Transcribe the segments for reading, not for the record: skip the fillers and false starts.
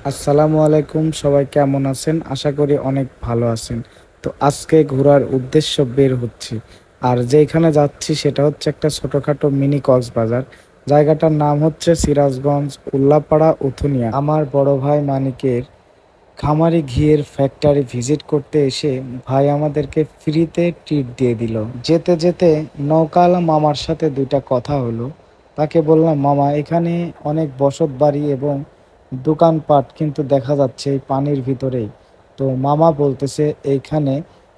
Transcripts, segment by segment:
আসসালামু আলাইকুম, সবাই কেমন আছেন? আশা করি অনেক ভালো আছেন। তো আজকে ঘোরার উদ্দেশ্য বের হচ্ছি। আর যেখানে যাচ্ছি সেটা হচ্ছে একটা ছোটখাটো মিনি কক্সবাজার। জায়গাটার নাম হচ্ছে সিরাজগঞ্জ, উল্লাপাড়া, উথুনিয়া। আমার বড় ভাই মানিকের খামারি ঘিয়ের ফ্যাক্টরি ভিজিট করতে এসে ভাই আমাদেরকে ফ্রিতে ট্রিট দিয়ে দিল। যেতে যেতে নৌকাওয়ালা মামার সাথে দুইটা কথা হলো। তাকে বললাম, মামা এখানে অনেক বসত বাড়ি এবং দোকানপাট কিন্তু দেখা যাচ্ছে এই পানির ভিতরেই। তো মামা বলতেছে এইখানে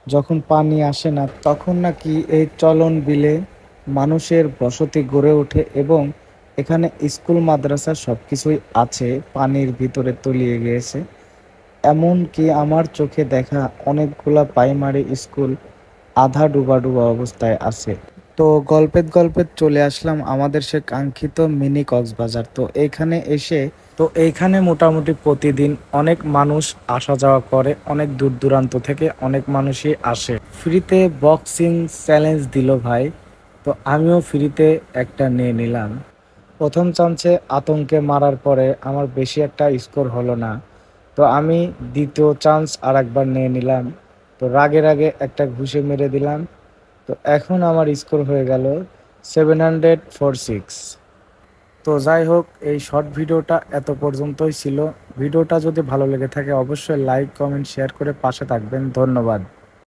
যখন পানি আসে না তখন নাকি এই চলন বিলে মানুষের বসতি গড়ে ওঠে এবং এখানে স্কুল মাদ্রাসা সবকিছুই আছে, পানির ভিতরে তলিয়ে গিয়েছে। এমনকি আমার চোখে দেখা অনেকগুলা প্রাইমারি স্কুল আধা ডুবা ডুবা অবস্থায় আছে। তো গল্পে গল্পে চলে আসলাম আমাদের সে কাঙ্ক্ষিত মিনি কক্সবাজার। তো এইখানে মোটামুটি প্রতিদিন অনেক মানুষ আসা যাওয়া করে, অনেক দূর দূরান্ত থেকে অনেক মানুষই আসে। ফ্রিতে বক্সিং চ্যালেঞ্জ দিল ভাই, তো আমিও ফ্রিতে একটা নিয়ে নিলাম। প্রথম চান্সে আতঙ্কে মারার পরে আমার বেশি একটা স্কোর হলো না, তো আমি দ্বিতীয় চান্স আর একবার নিয়ে নিলাম। তো রাগে রাগে একটা ঘুষি মেরে দিলাম। তো এখন আমার স্কোর হয়ে গেল 746। তো যাই হোক, এই শর্ট ভিডিওটা এত পর্যন্তই ছিল। ভিডিওটা যদি ভালো লেগে থাকে অবশ্যই লাইক, কমেন্ট, শেয়ার করে পাশে থাকবেন। ধন্যবাদ।